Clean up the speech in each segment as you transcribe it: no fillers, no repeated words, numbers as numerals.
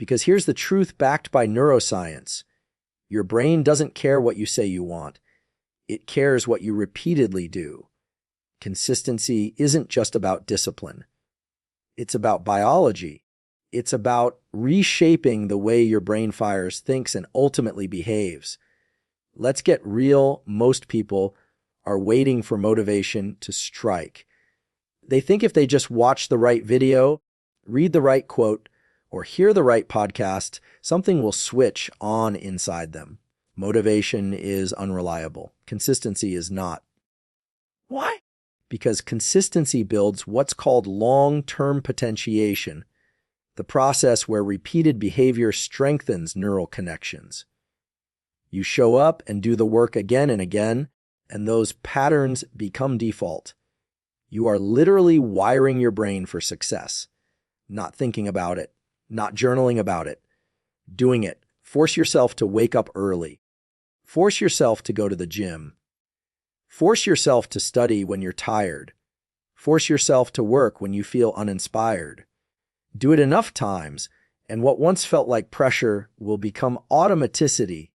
Because here's the truth backed by neuroscience. Your brain doesn't care what you say you want. It cares what you repeatedly do. Consistency isn't just about discipline. It's about biology. It's about reshaping the way your brain fires, thinks, and ultimately behaves. Let's get real. Most people are waiting for motivation to strike. They think if they just watch the right video, read the right quote, or hear the right podcast, something will switch on inside them. Motivation is unreliable. Consistency is not. Why? Because consistency builds what's called long-term potentiation, the process where repeated behavior strengthens neural connections. You show up and do the work again and again, and those patterns become default. You are literally wiring your brain for success, not thinking about it, not journaling about it, doing it. Force yourself to wake up early. Force yourself to go to the gym. Force yourself to study when you're tired. Force yourself to work when you feel uninspired. Do it enough times, and what once felt like pressure will become automaticity.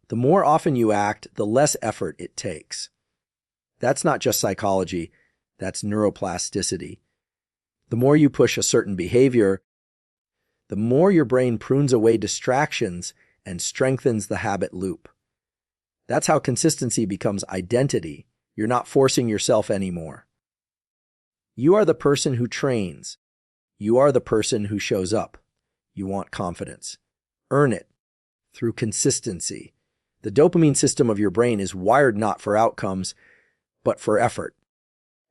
The more often you act, the less effort it takes. That's not just psychology, that's neuroplasticity. The more you push a certain behavior, the more your brain prunes away distractions and strengthens the habit loop. That's how consistency becomes identity. You're not forcing yourself anymore. You are the person who trains. You are the person who shows up. You want confidence. Earn it through consistency. The dopamine system of your brain is wired not for outcomes, but for effort.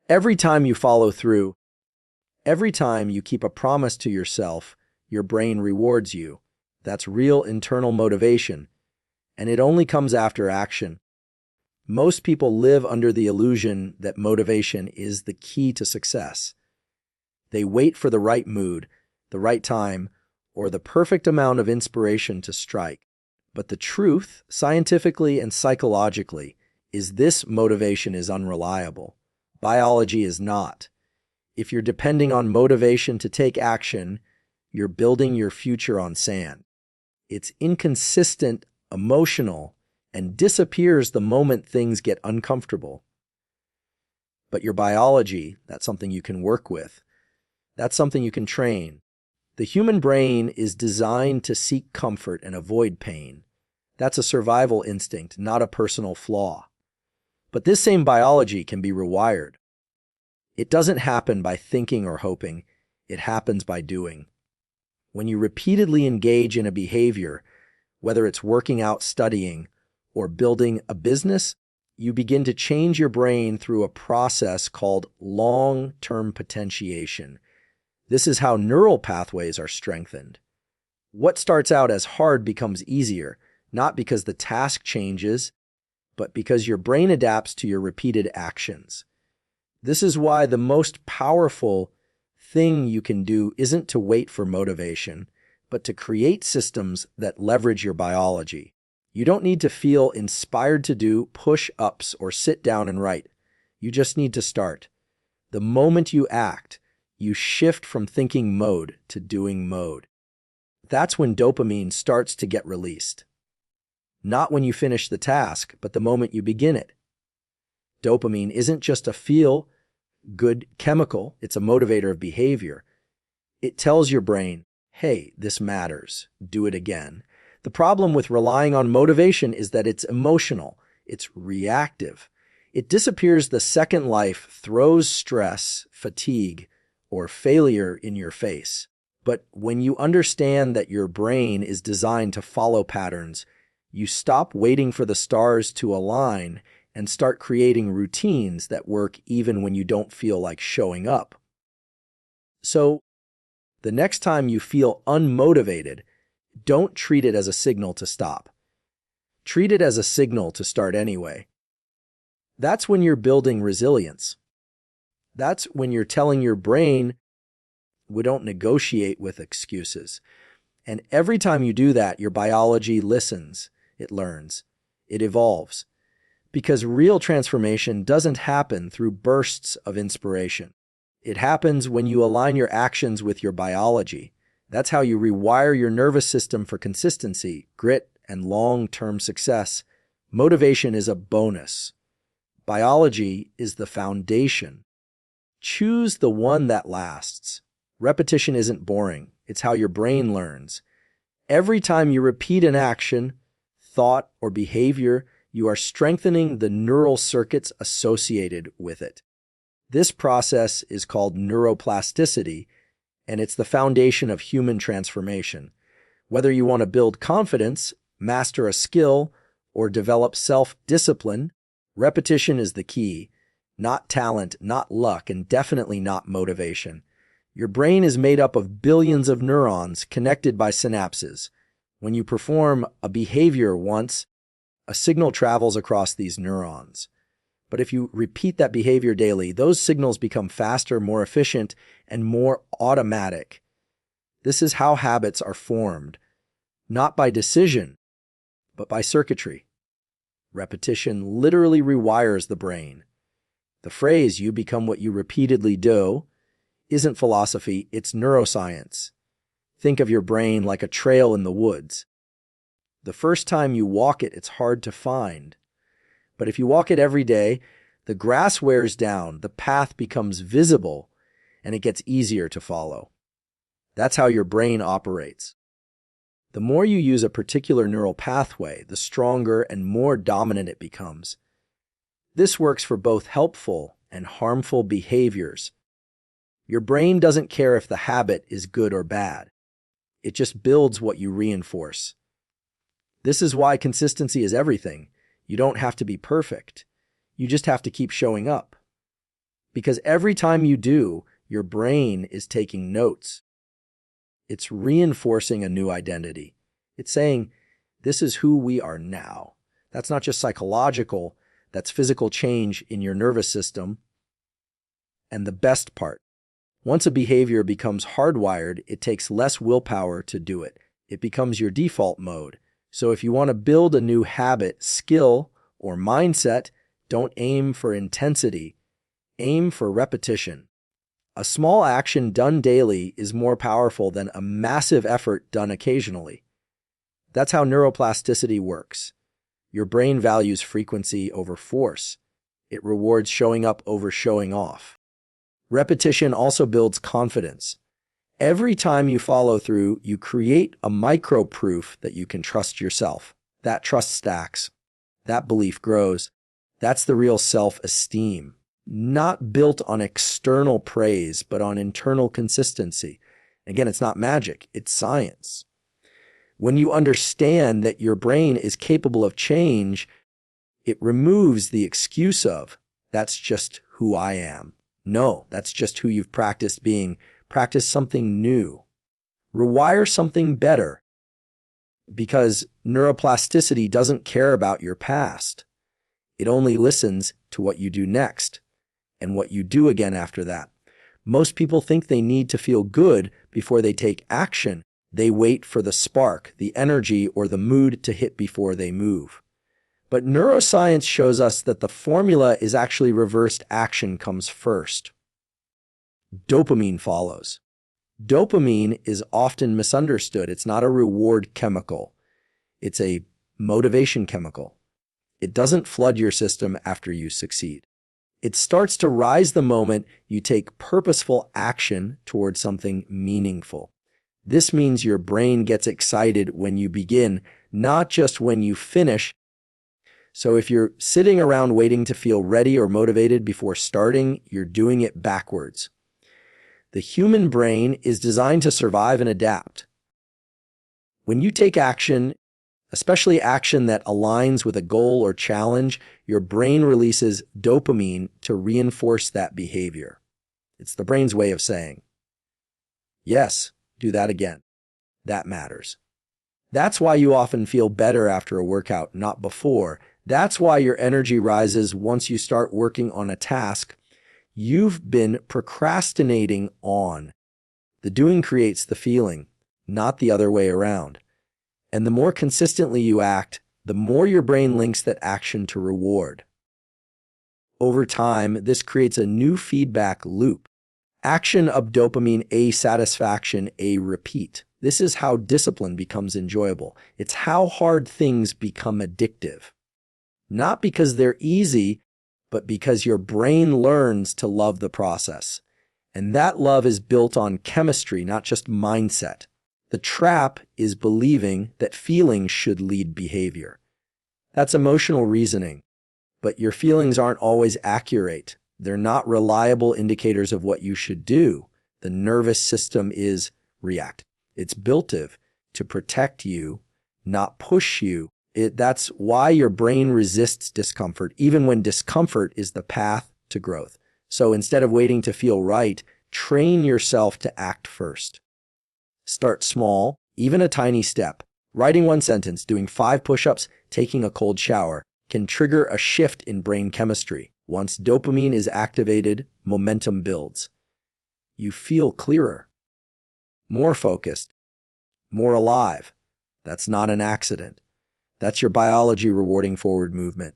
Every time you follow through, every time you keep a promise to yourself, your brain rewards you. That's real internal motivation, and it only comes after action. Most people live under the illusion that motivation is the key to success. They wait for the right mood, the right time, or the perfect amount of inspiration to strike. But the truth, scientifically and psychologically, is this: motivation is unreliable. Biology is not. If you're depending on motivation to take action, you're building your future on sand. It's inconsistent, emotional, and disappears the moment things get uncomfortable. But your biology, that's something you can work with. That's something you can train. The human brain is designed to seek comfort and avoid pain. That's a survival instinct, not a personal flaw. But this same biology can be rewired. It doesn't happen by thinking or hoping. It happens by doing. When you repeatedly engage in a behavior, whether it's working out, studying, or building a business, you begin to change your brain through a process called long-term potentiation. This is how neural pathways are strengthened. What starts out as hard becomes easier, not because the task changes, but because your brain adapts to your repeated actions. This is why the most powerful thing you can do isn't to wait for motivation, but to create systems that leverage your biology. You don't need to feel inspired to do push-ups or sit down and write. You just need to start. The moment you act, you shift from thinking mode to doing mode. That's when dopamine starts to get released. Not when you finish the task, but the moment you begin it. Dopamine isn't just a feel-good chemical, it's a motivator of behavior. It tells your brain, hey, this matters, do it again. The problem with relying on motivation is that it's emotional, it's reactive. It disappears the second life throws stress, fatigue, or failure in your face. But when you understand that your brain is designed to follow patterns, you stop waiting for the stars to align and start creating routines that work even when you don't feel like showing up. So, the next time you feel unmotivated, don't treat it as a signal to stop. Treat it as a signal to start anyway. That's when you're building resilience. That's when you're telling your brain, we don't negotiate with excuses. And every time you do that, your biology listens, it learns, it evolves. Because real transformation doesn't happen through bursts of inspiration. It happens when you align your actions with your biology. That's how you rewire your nervous system for consistency, grit, and long-term success. Motivation is a bonus. Biology is the foundation. Choose the one that lasts. Repetition isn't boring. It's how your brain learns. Every time you repeat an action, thought, or behavior, you are strengthening the neural circuits associated with it. This process is called neuroplasticity, and it's the foundation of human transformation. Whether you want to build confidence, master a skill, or develop self-discipline, repetition is the key. Not talent, not luck, and definitely not motivation. Your brain is made up of billions of neurons connected by synapses. When you perform a behavior once, a signal travels across these neurons. But if you repeat that behavior daily, those signals become faster, more efficient, and more automatic. This is how habits are formed, not by decision, but by circuitry. Repetition literally rewires the brain. The phrase, "you become what you repeatedly do," isn't philosophy, it's neuroscience. Think of your brain like a trail in the woods. The first time you walk it, it's hard to find. But if you walk it every day, the grass wears down, the path becomes visible, and it gets easier to follow. That's how your brain operates. The more you use a particular neural pathway, the stronger and more dominant it becomes. This works for both helpful and harmful behaviors. Your brain doesn't care if the habit is good or bad. It just builds what you reinforce. This is why consistency is everything. You don't have to be perfect. You just have to keep showing up. Because every time you do, your brain is taking notes. It's reinforcing a new identity. It's saying, this is who we are now. That's not just psychological, that's physical change in your nervous system. And the best part, once a behavior becomes hardwired, it takes less willpower to do it. It becomes your default mode. So if you want to build a new habit, skill, or mindset, don't aim for intensity. Aim for repetition. A small action done daily is more powerful than a massive effort done occasionally. That's how neuroplasticity works. Your brain values frequency over force. It rewards showing up over showing off. Repetition also builds confidence. Every time you follow through, you create a micro-proof that you can trust yourself. That trust stacks. That belief grows. That's the real self-esteem. Not built on external praise, but on internal consistency. Again, it's not magic, it's science. When you understand that your brain is capable of change, it removes the excuse of, that's just who I am. No, that's just who you've practiced being. Practice something new. Rewire something better. Because neuroplasticity doesn't care about your past. It only listens to what you do next and what you do again after that. Most people think they need to feel good before they take action. They wait for the spark, the energy, or the mood to hit before they move. But neuroscience shows us that the formula is actually reversed. Action comes first. Dopamine follows. Dopamine is often misunderstood. It's not a reward chemical. It's a motivation chemical. It doesn't flood your system after you succeed. It starts to rise the moment you take purposeful action towards something meaningful. This means your brain gets excited when you begin, not just when you finish. So if you're sitting around waiting to feel ready or motivated before starting, you're doing it backwards. The human brain is designed to survive and adapt. When you take action, especially action that aligns with a goal or challenge, your brain releases dopamine to reinforce that behavior. It's the brain's way of saying, yes, do that again. That matters. That's why you often feel better after a workout, not before. That's why your energy rises once you start working on a task you've been procrastinating on. The doing creates the feeling, not the other way around. And the more consistently you act, the more your brain links that action to reward. Over time, this creates a new feedback loop. Action up dopamine, A satisfaction, A repeat. This is how discipline becomes enjoyable. It's how hard things become addictive. Not because they're easy, but because your brain learns to love the process. And that love is built on chemistry, not just mindset. The trap is believing that feelings should lead behavior. That's emotional reasoning, but your feelings aren't always accurate. They're not reliable indicators of what you should do. The nervous system is reactive. It's built to protect you, not push you. That's why your brain resists discomfort, even when discomfort is the path to growth. So instead of waiting to feel right, train yourself to act first. Start small, even a tiny step. Writing one sentence, doing 5 push-ups, taking a cold shower can trigger a shift in brain chemistry. Once dopamine is activated, momentum builds. You feel clearer, more focused, more alive. That's not an accident. That's your biology rewarding forward movement.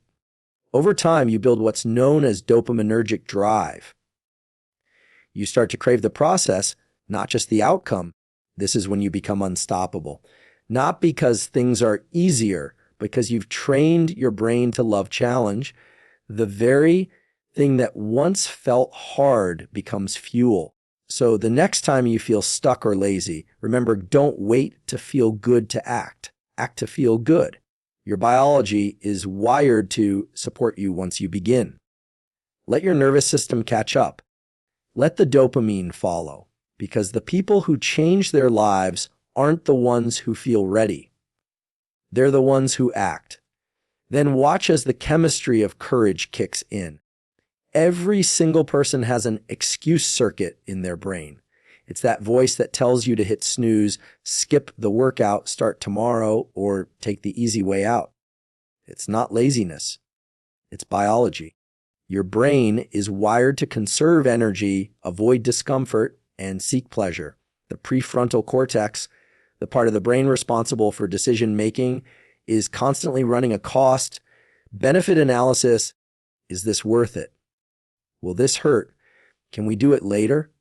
Over time, you build what's known as dopaminergic drive. You start to crave the process, not just the outcome. This is when you become unstoppable. Not because things are easier, because you've trained your brain to love challenge. The very thing that once felt hard becomes fuel. So the next time you feel stuck or lazy, remember, don't wait to feel good to act. Act to feel good. Your biology is wired to support you once you begin. Let your nervous system catch up. Let the dopamine follow, because the people who change their lives aren't the ones who feel ready. They're the ones who act. Then watch as the chemistry of courage kicks in. Every single person has an excuse circuit in their brain. It's that voice that tells you to hit snooze, skip the workout, start tomorrow, or take the easy way out. It's not laziness. It's biology. Your brain is wired to conserve energy, avoid discomfort, and seek pleasure. The prefrontal cortex, the part of the brain responsible for decision-making, is constantly running a cost-benefit analysis. Is this worth it? Will this hurt? Can we do it later?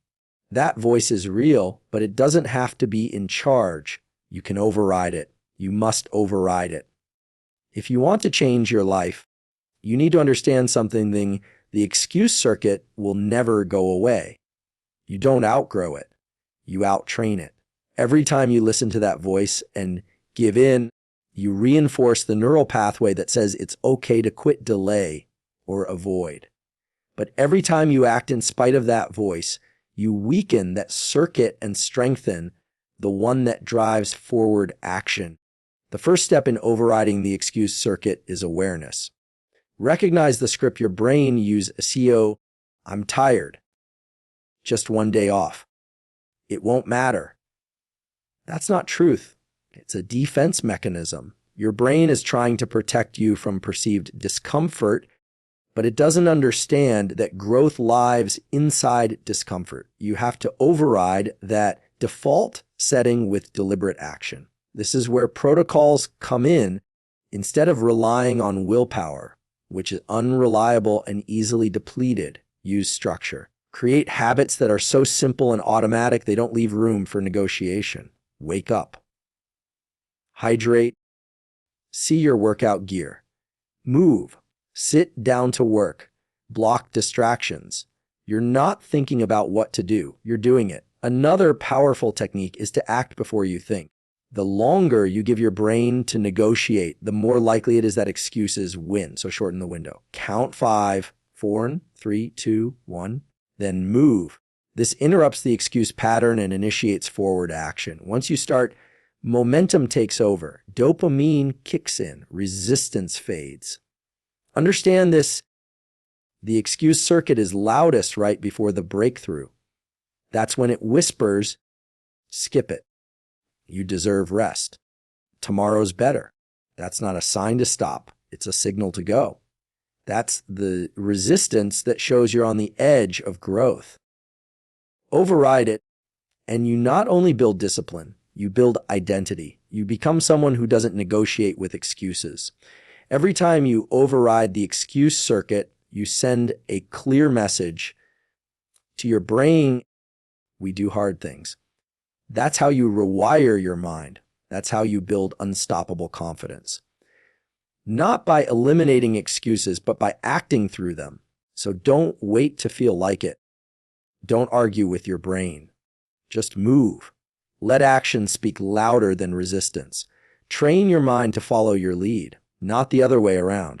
That voice is real, but it doesn't have to be in charge. You can override it. You must override it. If you want to change your life, you need to understand something. The excuse circuit will never go away. You don't outgrow it. You outtrain it. Every time you listen to that voice and give in, you reinforce the neural pathway that says it's okay to quit, delay, or avoid. But every time you act in spite of that voice, you weaken that circuit and strengthen the one that drives forward action. The first step in overriding the excuse circuit is awareness. Recognize the script your brain uses. SEO, I'm tired. Just one day off. It won't matter. That's not truth. It's a defense mechanism. Your brain is trying to protect you from perceived discomfort, but it doesn't understand that growth lives inside discomfort. You have to override that default setting with deliberate action. This is where protocols come in. Instead of relying on willpower, which is unreliable and easily depleted, use structure. Create habits that are so simple and automatic they don't leave room for negotiation. Wake up. Hydrate. See your workout gear. Move. Sit down to work. Block distractions. You're not thinking about what to do. You're doing it. Another powerful technique is to act before you think. The longer you give your brain to negotiate, the more likely it is that excuses win. So shorten the window. Count 5, 4, 3, 2, 1, then move. This interrupts the excuse pattern and initiates forward action. Once you start, momentum takes over. Dopamine kicks in. Resistance fades. Understand this. The excuse circuit is loudest right before the breakthrough. That's when it whispers, skip it. You deserve rest. Tomorrow's better. That's not a sign to stop. It's a signal to go. That's the resistance that shows you're on the edge of growth. Override it, and you not only build discipline, you build identity. You become someone who doesn't negotiate with excuses. Every time you override the excuse circuit, you send a clear message to your brain. We do hard things. That's how you rewire your mind. That's how you build unstoppable confidence. Not by eliminating excuses, but by acting through them. So don't wait to feel like it. Don't argue with your brain. Just move. Let action speak louder than resistance. Train your mind to follow your lead, not the other way around.